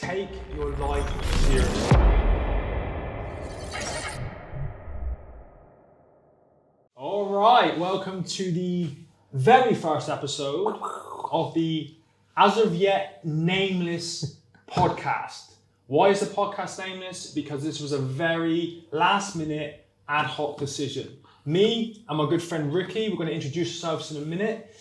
take your life seriously. All right, welcome to the very first episode of the as of yet nameless podcast. Why is the podcast nameless? Because this was a very last minute ad hoc decision. Me and my good friend Ricky, we're going to introduce ourselves in a minute,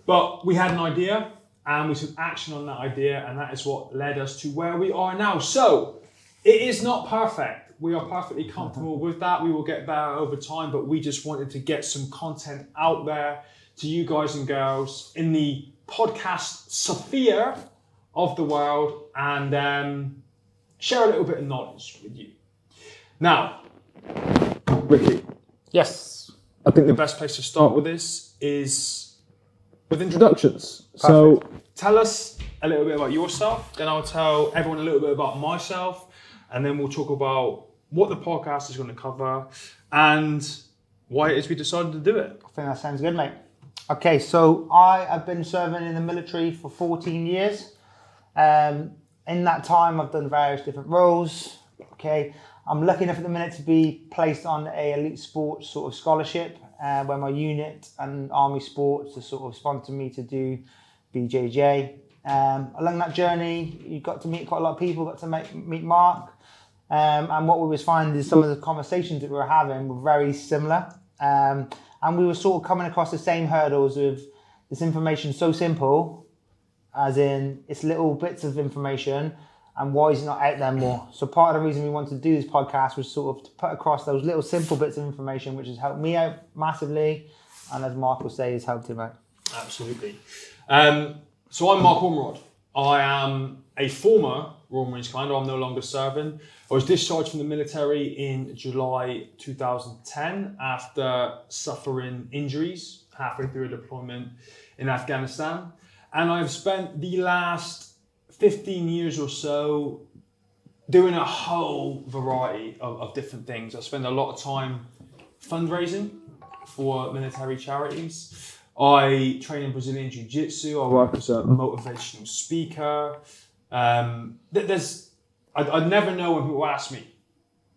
but we had an idea and we took action on that idea, and that is what led us to where we are now. So it is not perfect. We are perfectly comfortable with that. We will get better over time, but we just wanted to get some content out there to you guys and girls in the podcast sphere of the world and share a little bit of knowledge with you. Now, Ricky. Yes. I think the best place to start with this is with introductions. Perfect. So tell us a little bit about yourself, then I'll tell everyone a little bit about myself, and then we'll talk about what the podcast is going to cover and why it is we decided to do it. I think that sounds good, mate. Okay, so I have been serving in the military for 14 years. In that time, I've done various different roles. Okay, I'm lucky enough at the minute to be placed on a elite sports sort of scholarship, where my unit and Army Sports have sort of sponsored me to do BJJ. Along that journey, you got to meet quite a lot of people, got to meet Mark. And what we was finding is some of the conversations that we were having were very similar. And we were sort of coming across the same hurdles with this information so simple, as in it's little bits of information, and why is it not out there more? So part of the reason we wanted to do this podcast was sort of to put across those little simple bits of information, which has helped me out massively, and as Mark will say, has helped him out. Absolutely. So I'm Mark Ormrod. I am a former Royal Marine Commando. I'm no longer serving. I was discharged from the military in July 2010 after suffering injuries halfway through a deployment in Afghanistan. And I've spent the last 15 years or so doing a whole variety of different things. I spend a lot of time fundraising for military charities. I train in Brazilian Jiujitsu. I work as a motivational speaker. I'd never know when people ask me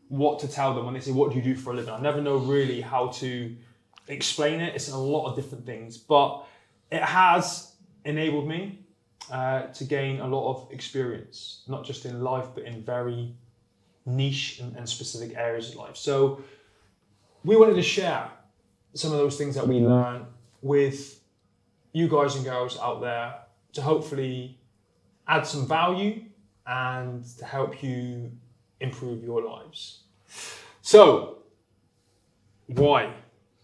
what to tell them when they say, what do you do for a living? I never know really how to explain it. It's a lot of different things, but it has enabled me to gain a lot of experience, not just in life, but in very niche and specific areas of life. So we wanted to share some of those things that we learned with you guys and girls out there to hopefully add some value and to help you improve your lives. So, why?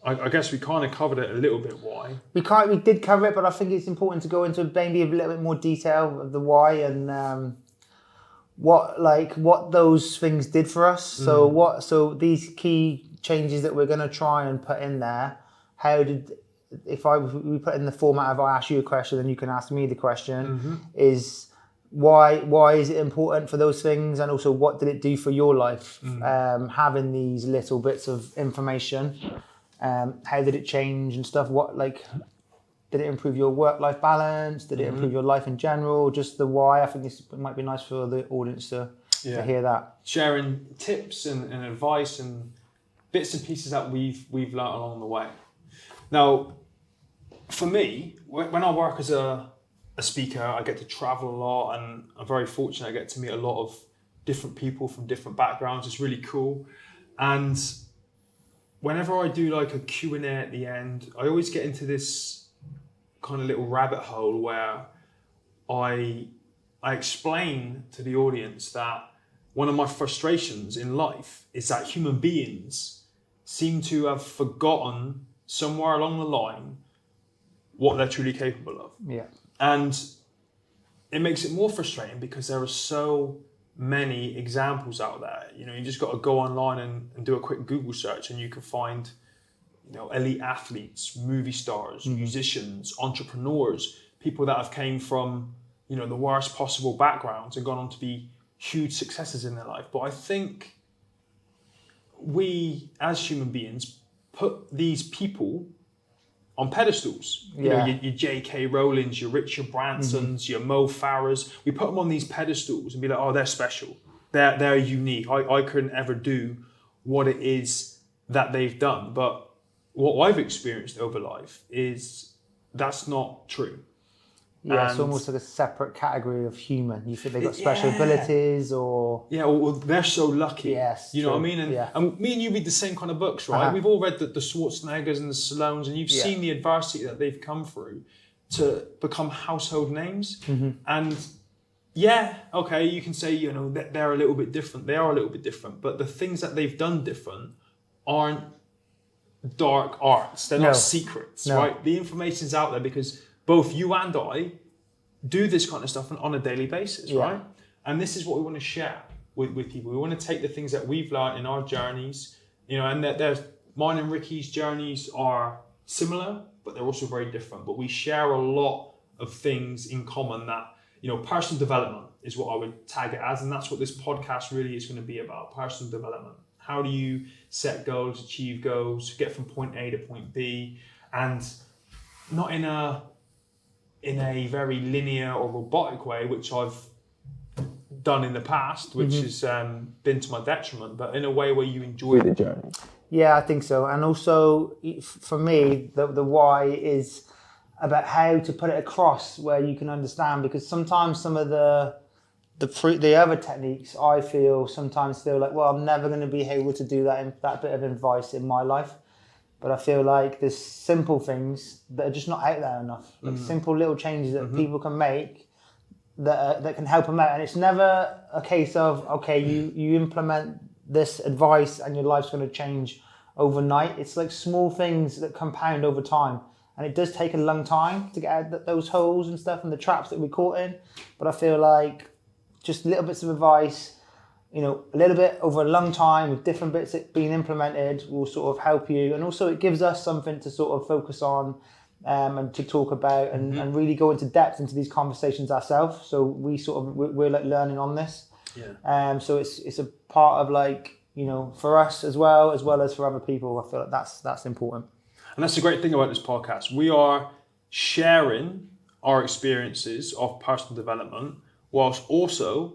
I guess we kind of covered it a little bit. Why? We did cover it, but I think it's important to go into maybe a little bit more detail of the why and what those things did for us. So these key changes that we're going to try and put in there. If we put in the format of I ask you a question, then you can ask me the question. Is why is it important for those things, and also what did it do for your life? Having these little bits of information. How did it change and stuff? Did it improve your work-life balance? Did it improve your life in general? Just the why. I think it might be nice for the audience to hear that. Sharing tips and advice and bits and pieces that we've learned along the way. Now, for me, when I work as a speaker, I get to travel a lot, and I'm very fortunate I get to meet a lot of different people from different backgrounds. It's really cool. And whenever I do like a Q&A at the end, I always get into this kind of little rabbit hole where I explain to the audience that one of my frustrations in life is that human beings seem to have forgotten somewhere along the line what they're truly capable of. Yeah. And it makes it more frustrating because there are so many examples out there. You just got to go online and do a quick Google search, and you can find, elite athletes, movie stars, musicians, entrepreneurs, people that have came from, the worst possible backgrounds and gone on to be huge successes in their life. But I think we, as human beings, put these people on pedestals. You know, your J.K. Rowlings, your Richard Bransons, your Mo Farahs. We put them on these pedestals and be like, oh, they're special. They're unique. I couldn't ever do what it is that they've done. But what I've experienced over life is that's not true. Yeah, it's almost like a separate category of human. You think they've got special abilities or... Yeah, well, they're so lucky. Yes, you know what I mean? And me and you read the same kind of books, right? We've all read the Schwarzeneggers and the Stallones, and you've seen the adversity that they've come through to become household names. And okay, you can say, you know, that they're a little bit different. They are a little bit different. But the things that they've done different aren't dark arts. They're not secrets, right? The information's out there because both you and I do this kind of stuff on a daily basis, right? And this is what we want to share with people. We want to take the things that we've learned in our journeys, you know, and there's mine and Ricky's journeys are similar, but they're also very different. But we share a lot of things in common that, you know, personal development is what I would tag it as. And that's what this podcast really is going to be about, personal development. How do you set goals, achieve goals, get from point A to point B, and not in a very linear or robotic way, which I've done in the past, which has been to my detriment, but in a way where you enjoy the journey. Yeah, I think so. And also, for me, the why is about how to put it across where you can understand, because sometimes some of the other techniques I sometimes feel like, well, I'm never going to be able to do that bit of advice in my life. But I feel like there's simple things that are just not out there enough. Like simple little changes that people can make that can help them out. And it's never a case of, okay, you implement this advice and your life's going to change overnight. It's like small things that compound over time. And it does take a long time to get out those holes and stuff and the traps that we're caught in. But I feel like just little bits of advice, you know, a little bit over a long time with different bits being implemented will sort of help you. And also it gives us something to sort of focus on and to talk about and really go into depth into these conversations ourselves. So we're like learning on this. Yeah. So it's a part of like, you know, for us as well as for other people. I feel like that's important. And that's the great thing about this podcast. We are sharing our experiences of personal development whilst also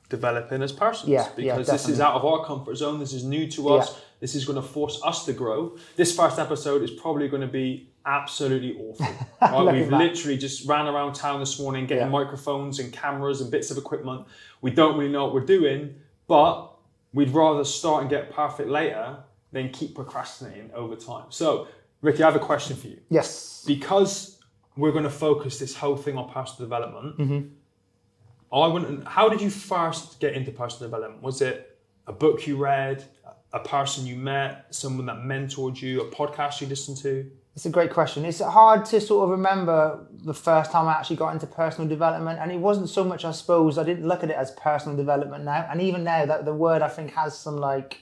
developing as persons, because this is out of our comfort zone. This is new to us. This is going to force us to grow. This first episode is probably going to be absolutely awful. Right? We've literally just ran around town this morning getting microphones and cameras and bits of equipment. We don't really know what we're doing, but we'd rather start and get perfect later than keep procrastinating over time. So, Ricky, I have a question for you. Yes. Because we're going to focus this whole thing on personal development, how did you first get into personal development? Was it a book you read, a person you met, someone that mentored you, a podcast you listened to? It's a great question. It's hard to sort of remember the first time I actually got into personal development, and it wasn't so much, I suppose, I didn't look at it as personal development now, and even now that the word I think has some like,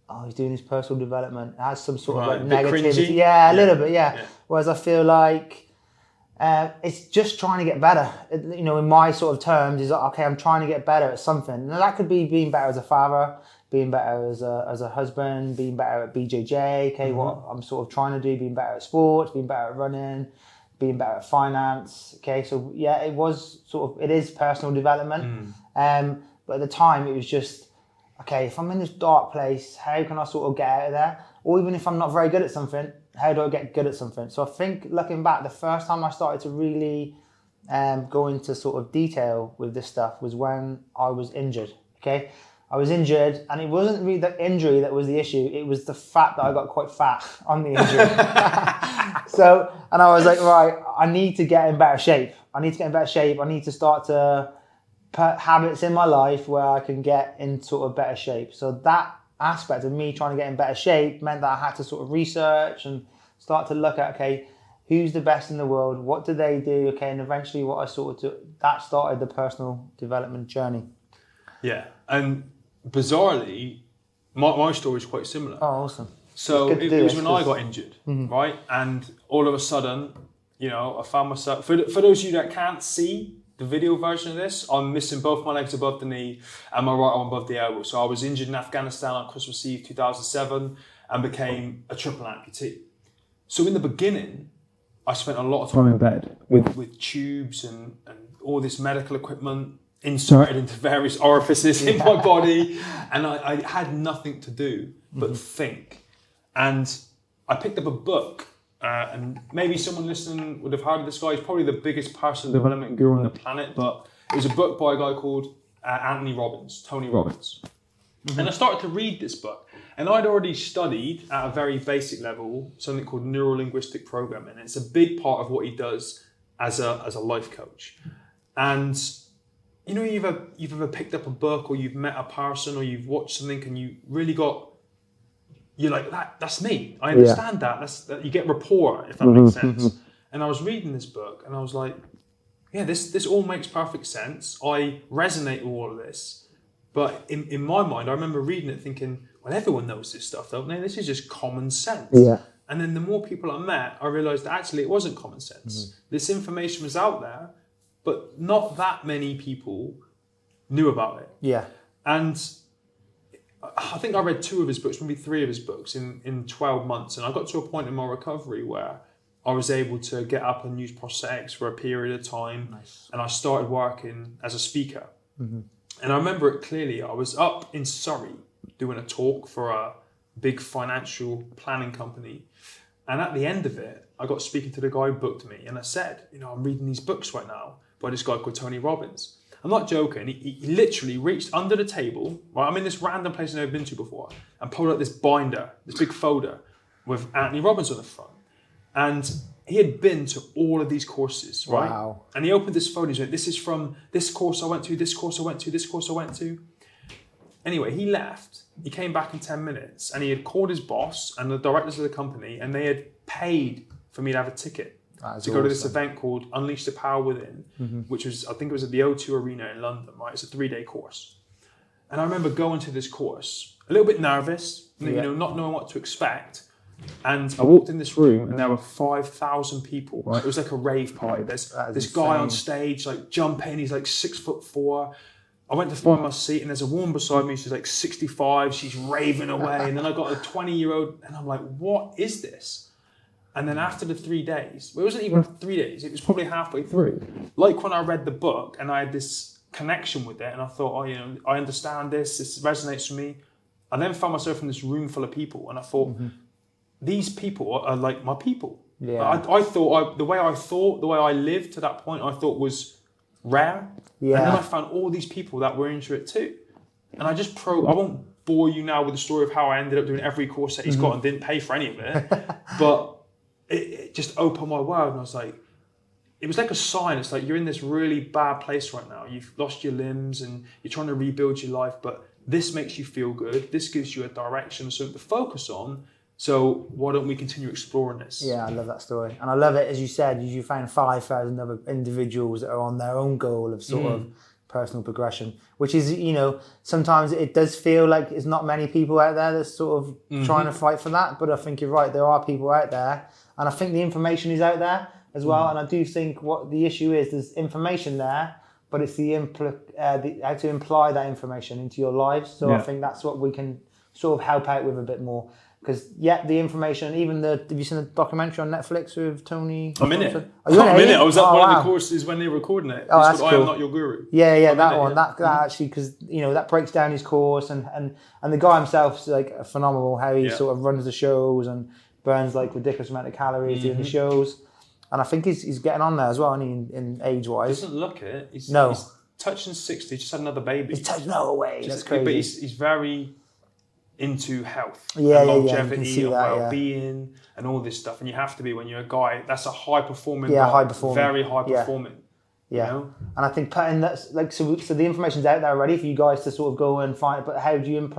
oh, he's doing his personal development, it has some sort of like negativity. Yeah, a little bit, yeah. Whereas I feel like it's just trying to get better. You know, in my sort of terms, is like, okay, I'm trying to get better at something. Now that could be being better as a father, being better as a husband, being better at BJJ. Okay, what I'm sort of trying to do, being better at sports, being better at running, being better at finance. Okay, so yeah, it is personal development. But at the time, it was just, okay, if I'm in this dark place, how can I sort of get out of there? Or even if I'm not very good at something, how do I get good at something? So I think looking back, the first time I started to really go into sort of detail with this stuff was when I was injured. Okay, I was injured, and it wasn't really the injury that was the issue. It was the fact that I got quite fat on the injury. And I was like, right, I need to get in better shape. I need to start to put habits in my life where I can get in sort of better shape. So that aspect of me trying to get in better shape meant that I had to sort of research and start to look at, okay, who's the best in the world? What do they do? Okay, and eventually what I sort of that started the personal development journey. Yeah, and bizarrely, my story is quite similar. Oh, awesome. So it was when I got injured, right? And all of a sudden, you know, I found myself, for those of you that can't see the video version of this, I'm missing both my legs above the knee and my right arm above the elbow. So I was injured in Afghanistan on Christmas Eve 2007 and became a triple amputee. So in the beginning, I spent a lot of time in bed with tubes and all this medical equipment inserted into various orifices in my body. And I had nothing to do but think. And I picked up a book, and maybe someone listening would have heard of this guy. He's probably the biggest personal development guru on the planet, but it was a book by a guy called Tony Robbins. And I started to read this book, and I'd already studied at a very basic level something called neuro-linguistic programming. And it's a big part of what he does as a life coach. And you know, you've ever picked up a book, or you've met a person, or you've watched something, and you really you're like, that's me. I understand that. You get rapport, if that makes sense. And I was reading this book, and I was like, yeah, this all makes perfect sense. I resonate with all of this. But in my mind, I remember reading it thinking, well, everyone knows this stuff, don't they? This is just common sense. Yeah. And then the more people I met, I realised that actually it wasn't common sense. This information was out there, but not that many people knew about it. Yeah. And I think I read 2 of his books, maybe 3 of his books in 12 months. And I got to a point in my recovery where I was able to get up and use prosthetics for a period of time. Nice. And I started working as a speaker. And I remember it clearly. I was up in Surrey doing a talk for a big financial planning company. And at the end of it, I got speaking to the guy who booked me. And I said, you know, I'm reading these books right now by this guy called Tony Robbins. I'm not joking. He literally reached under the table. Right, I'm in this random place I've never been to before, and pulled out this binder, this big folder with Anthony Robbins on the front. And he had been to all of these courses, right? Wow. And he opened this folder. He said, this is from this course I went to, this course I went to, this course I went to. Anyway, he left. He came back in 10 minutes, and he had called his boss and the directors of the company, and they had paid for me to have a ticket to go to this event called Unleash the Power Within, which was, I think it was at the O2 Arena in London, right? It's a 3-day course. And I remember going to this course, a little bit nervous, you know, not knowing what to expect. And I walked in this room, and there were 5,000 people. Right? It was like a rave party. There's this guy on stage, like jumping. He's like 6'4". I went to find my seat, and there's a woman beside me. She's like 65. She's raving away. And then I got a 20-year-old, and I'm like, what is this? And then after the 3 days, well, it wasn't even 3 days. It was probably halfway through. Like when I read the book, and I had this connection with it, and I thought, oh, you know, I understand this. This resonates with me. I then found myself in this room full of people, and I thought, these people are like my people. Yeah. I thought the way I lived to that point, I thought was rare. Yeah. And then I found all these people that were into it too. And I won't bore you now with the story of how I ended up doing every course that he's got and didn't pay for any of it. But it just opened my world, and I was like, it was like a sign. It's like, you're in this really bad place right now. You've lost your limbs and you're trying to rebuild your life, but this makes you feel good. This gives you a direction, something to focus on. So why don't we continue exploring this? Yeah, I love that story. And I love it, as you said, you found 5,000 other individuals that are on their own goal of sort of personal progression, which is, you know, sometimes it does feel like there's not many people out there that's sort of trying to fight for that. But I think you're right, there are people out there. And I think the information is out there as well. And I do think what the issue is, there's information there, but it's how to imply that information into your lives. So I think that's what we can sort of help out with a bit more. Because, the information, even have you seen the documentary on Netflix with Tony? I'm in it. I'm in it. I was at one of the courses when they were recording it. Oh, that's cool. I Am Not Your Guru. Yeah, that one. That actually, because, you know, that breaks down his course, and the guy himself is like phenomenal, how he sort of runs the shows and burns like ridiculous amount of calories doing the shows. And I think he's getting on there as well, in age-wise. He doesn't look it. He's touching 60, just had another baby. No way, that's crazy. But he's very into health and longevity and well-being and all this stuff, and you have to be when you're a guy. That's a high-performing very high-performing. You know? And I think putting that, like, so the information's out there already for you guys to sort of go and find, but how do you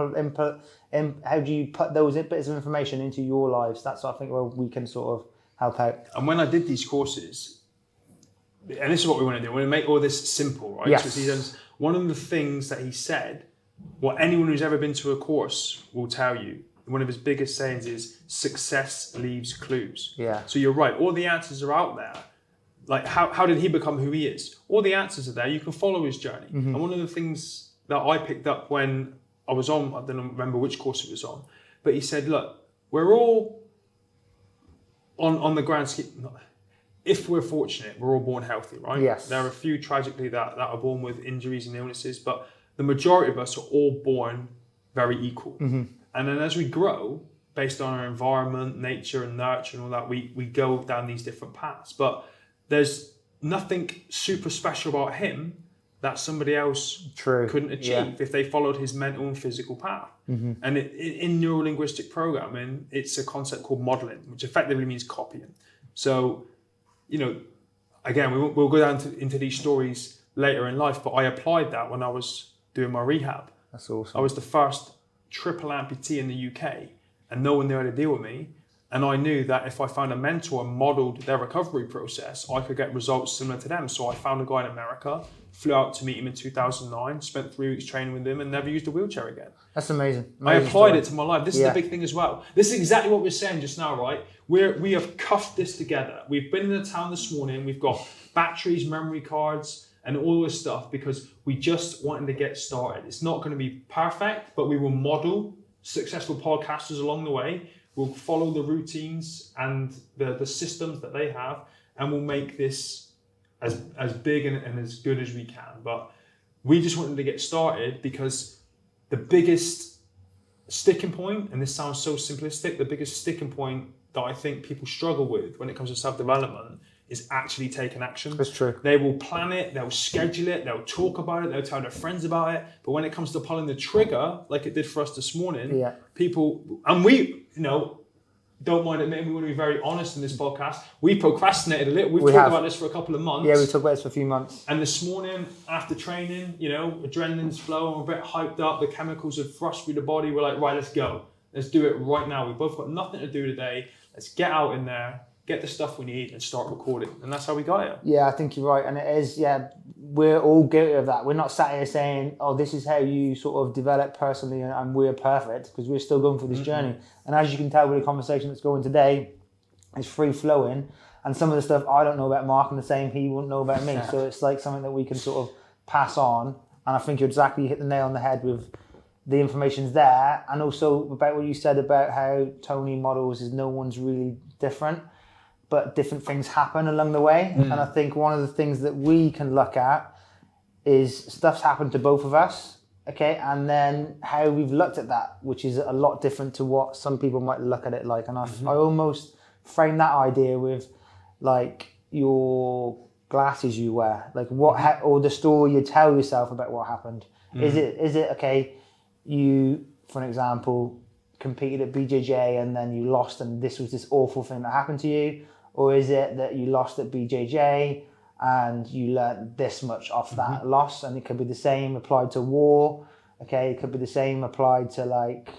how do you put those bits of information into your lives? That's what I think where we can sort of help out. And when I did these courses, and this is what we want to do, we want to make all this simple, right? Yes. So one of the things that he said, what anyone who's ever been to a course will tell you, one of his biggest sayings is, success leaves clues. Yeah. So you're right, all the answers are out there. Like, how did he become who he is? All the answers are there. You can follow his journey. And one of the things that I picked up when I was on, I don't remember which course it was on, but he said, look, we're all on the grand scheme, if we're fortunate, we're all born healthy, right? Yes. There are a few tragically that are born with injuries and illnesses, but the majority of us are all born very equal. Mm-hmm. And then as we grow, based on our environment, nature and nurture and all that, we go down these different paths. But there's nothing super special about him that somebody else couldn't achieve if they followed his mental and physical path. Mm-hmm. And in neuro-linguistic programming, it's a concept called modeling, which effectively means copying. So, again, we'll go down into these stories later in life, but I applied that when I was doing my rehab. That's awesome. I was the first triple amputee in the UK, and no one knew how to deal with me. And I knew that if I found a mentor and modeled their recovery process, I could get results similar to them. So I found a guy in America, flew out to meet him in 2009, spent 3 weeks training with him and never used a wheelchair again. That's amazing. I applied it to my life. This is the big thing as well. This is exactly what we're saying just now, right? We have cuffed this together. We've been in the town this morning. We've got batteries, memory cards, and all this stuff because we just wanted to get started. It's not going to be perfect, but we will model successful podcasters along the way. We'll follow the routines and the systems that they have, and we'll make this as big and as good as we can. But we just wanted to get started because the biggest sticking point, and this sounds so simplistic, the biggest sticking point that I think people struggle with when it comes to self-development is actually taking action. That's true. They will plan it, they'll schedule it, they'll talk about it, they'll tell their friends about it. But when it comes to pulling the trigger, like it did for us this morning, people, and we, don't mind admitting, we want to be very honest in this podcast. We procrastinated a little. We've talked about this for a couple of months. Yeah, we talked about this for a few months. And this morning, after training, adrenaline's flowing, we're a bit hyped up, the chemicals have rushed through the body. We're like, right, let's go. Let's do it right now. We've both got nothing to do today. Let's get out in there, get the stuff we need and start recording. And that's how we got here. Yeah, I think you're right. And it is, we're all guilty of that. We're not sat here saying, oh, this is how you sort of develop personally and we're perfect, because we're still going through this journey. And as you can tell with the conversation that's going today, it's free flowing. And some of the stuff I don't know about Mark and the same he wouldn't know about me. So it's like something that we can sort of pass on. And I think you exactly hit the nail on the head with the information's there. And also about what you said about how Tony models is no one's really different, but different things happen along the way. And I think one of the things that we can look at is stuff's happened to both of us, okay? And then how we've looked at that, which is a lot different to what some people might look at it like. And I almost frame that idea with like your glasses you wear, like what, or the story you tell yourself about what happened. Is it, okay, you, for an example, competed at BJJ and then you lost and this was this awful thing that happened to you? Or is it that you lost at BJJ and you learned this much off that loss? And it could be the same applied to war, okay? It could be the same applied to like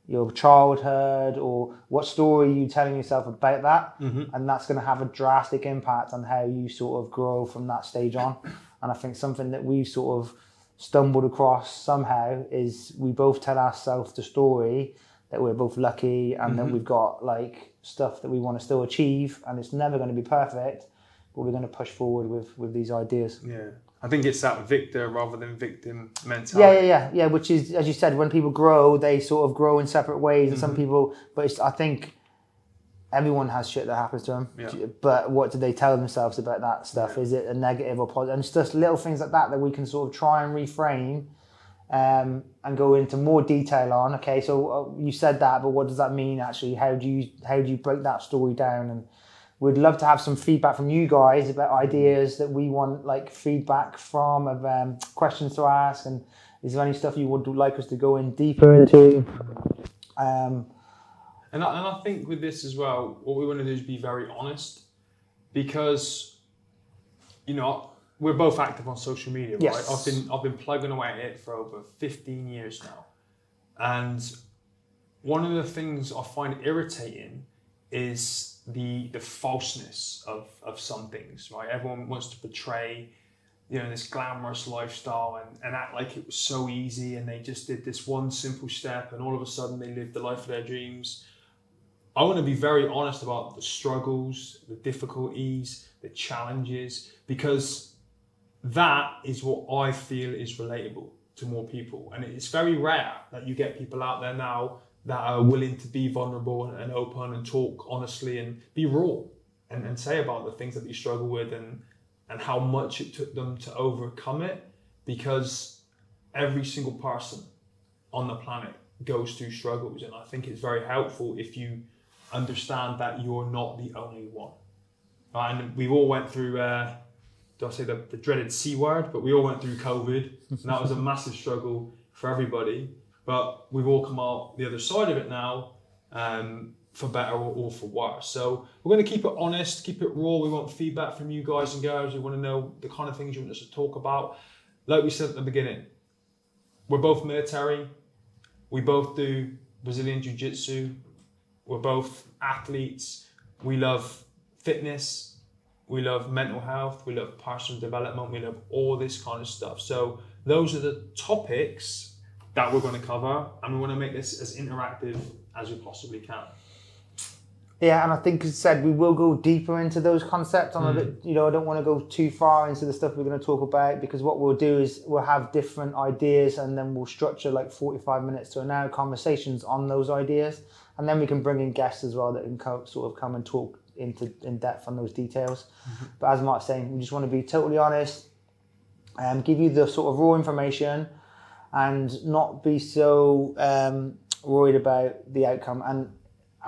your childhood, or what story are you telling yourself about that? And that's going to have a drastic impact on how you sort of grow from that stage on. And I think something that we sort of stumbled across somehow is we both tell ourselves the story that we're both lucky and that we've got like stuff that we want to still achieve, and it's never going to be perfect, but we're going to push forward with these ideas. Yeah, I think it's that victor rather than victim mentality. Yeah. Which is, as you said, when people grow, they sort of grow in separate ways, and some people. But I think everyone has shit that happens to them. Yeah. But what do they tell themselves about that stuff? Yeah. Is it a negative or positive? And it's just little things like that we can sort of try and reframe. And go into more detail on. Okay, so you said that, but what does that mean actually? How do you break that story down? And we'd love to have some feedback from you guys about ideas that we want, like feedback from, of questions to ask. And is there any stuff you would like us to go in deeper into? And I think with this as well, what we want to do is be very honest, because we're both active on social media, right? Yes. I've been plugging away at it for over 15 years now. And one of the things I find irritating is the falseness of some things, right? Everyone wants to portray, this glamorous lifestyle and act like it was so easy and they just did this one simple step and all of a sudden they lived the life of their dreams. I want to be very honest about the struggles, the difficulties, the challenges, because that is what I feel is relatable to more people. And it's very rare that you get people out there now that are willing to be vulnerable and open and talk honestly and be raw and say about the things that they struggle with and how much it took them to overcome it, because every single person on the planet goes through struggles, and I think it's very helpful if you understand that you're not the only one. Right? And we all went through, do I say the dreaded C word, but we all went through COVID, and that was a massive struggle for everybody, but we've all come out the other side of it now, for better or for worse. So we're going to keep it honest, keep it raw. We want feedback from you guys and girls. We want to know the kind of things you want us to talk about. Like we said at the beginning, we're both military. We both do Brazilian Jiujitsu. We're both athletes. We love fitness. We love mental health. We love personal development. We love all this kind of stuff. So those are the topics that we're going to cover, and we want to make this as interactive as we possibly can. Yeah, and I think, as I said, we will go deeper into those concepts. I'm a bit, I don't want to go too far into the stuff we're going to talk about, because what we'll do is we'll have different ideas, and then we'll structure like 45 minutes to an hour conversations on those ideas, and then we can bring in guests as well that can sort of come and talk in depth on those details. But as Mark's saying, we just want to be totally honest and give you the sort of raw information, and not be so worried about the outcome. And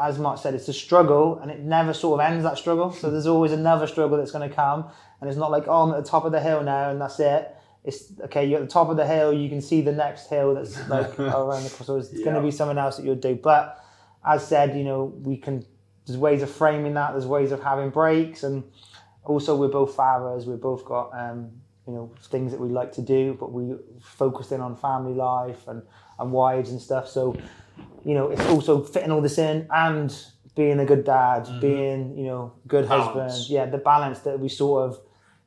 as Mark said, it's a struggle, and it never sort of ends, that struggle. So there's always another struggle that's going to come, and it's not like, oh, I'm at the top of the hill now and that's it. It's okay, you're at the top of the hill, you can see the next hill that's like around the corner. So it's going to be something else that you'll do. But as said, there's ways of framing that, there's ways of having breaks, and also we're both fathers, we've both got things that we like to do, but we focused in on family life and wives and stuff. So it's also fitting all this in and being a good dad, being, good husband. Yeah, the balance that we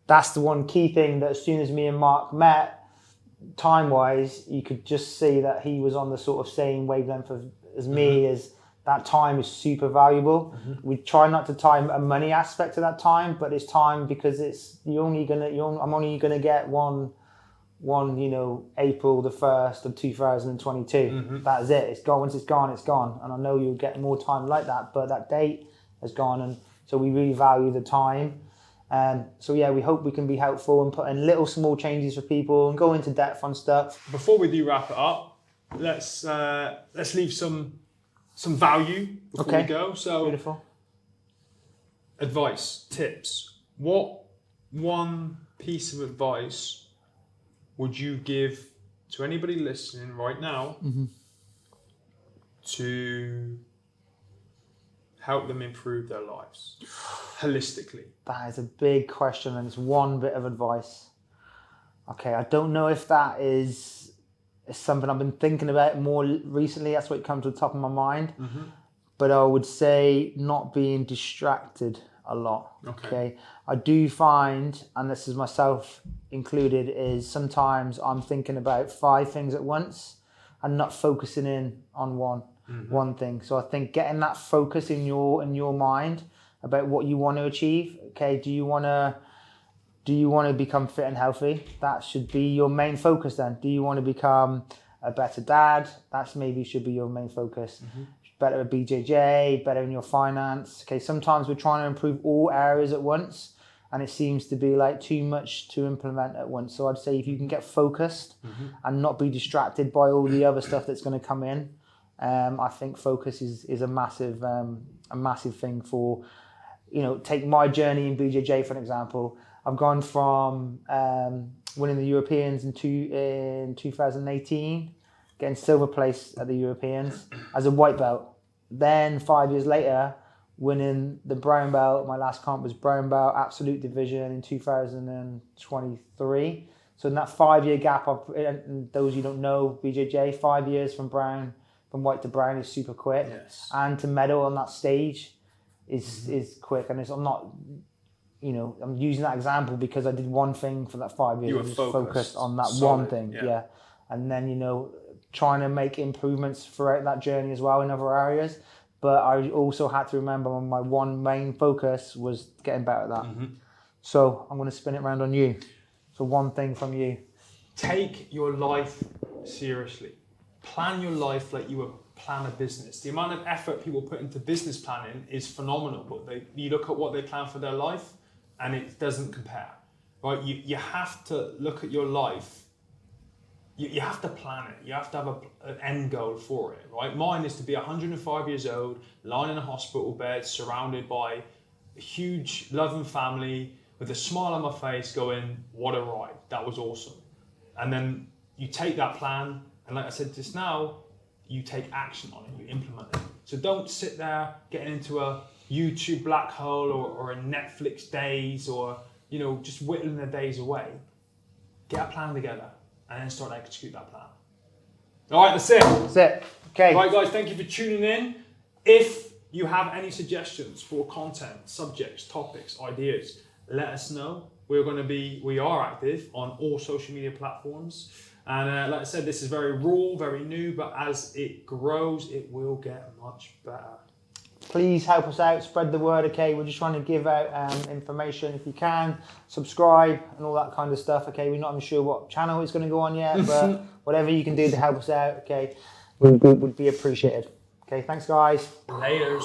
that's the one key thing that as soon as me and Mark met, time-wise, you could just see that he was on the sort of same wavelength as me, as that time is super valuable. We try not to time a money aspect of that time, but it's time because I'm only gonna get one April the 1st of 2022. That's it. It's gone. Once it's gone, it's gone. And I know you'll get more time like that, but that date has gone, and so we really value the time. So yeah, we hope we can be helpful and put in little small changes for people and go into depth on stuff. Before we do wrap it up, let's leave some value before we go. So beautiful. Advice, tips. What one piece of advice would you give to anybody listening right now to help them improve their lives holistically? That is a big question, and it's one bit of advice. Okay, I don't know if that is something I've been thinking about more recently. That's what comes to the top of my mind. But I would say not being distracted a lot. Okay. I do find, and this is myself included, is sometimes I'm thinking about 5 things at once and not focusing in on one thing. So I think getting that focus in your mind about what you want to achieve. Okay, do you want to become fit and healthy? That should be your main focus then. Do you want to become a better dad? That's maybe should be your main focus. Better at BJJ, better in your finance. Okay, sometimes we're trying to improve all areas at once, and it seems to be like too much to implement at once. So I'd say if you can get focused and not be distracted by all the other stuff that's going to come in, I think focus is a massive thing for, take my journey in BJJ for an example. I've gone from winning the Europeans in 2018, getting silver place at the Europeans as a white belt. Then 5 years later, winning the brown belt. My last comp was brown belt, absolute division in 2023. So in that 5-year gap, and those who don't know BJJ, 5 years from white to brown is super quick. Yes. And to medal on that stage is quick. And I'm not, I'm using that example because I did one thing for that 5 years. You were focused on that solid, one thing. Yeah. And then, trying to make improvements throughout that journey as well in other areas. But I also had to remember my one main focus was getting better at that. So I'm going to spin it around on you. So one thing from you. Take your life seriously. Plan your life like you were plan a business. The amount of effort people put into business planning is phenomenal, but you look at what they plan for their life and it doesn't compare, right? You have to look at your life. You have to plan it. You have to have an end goal for it, right? Mine is to be 105 years old, lying in a hospital bed, surrounded by a huge loving family, with a smile on my face going, what a ride, that was awesome. And then you take that plan, and like I said just now, you take action on it, you implement it. So don't sit there getting into a YouTube black hole or a Netflix daze or, just whittling the days away. Get a plan together and then start to execute that plan. All right, that's it. That's it. Okay. Right, guys, thank you for tuning in. If you have any suggestions for content, subjects, topics, ideas, let us know. We are active on all social media platforms. And like I said, this is very raw, very new, but as it grows, it will get much better. Please help us out, spread the word, okay? We're just trying to give out information if you can. Subscribe and all that kind of stuff, okay? We're not even sure what channel it's going to go on yet, but whatever you can do to help us out, okay, would be appreciated. Okay, thanks guys. Laters.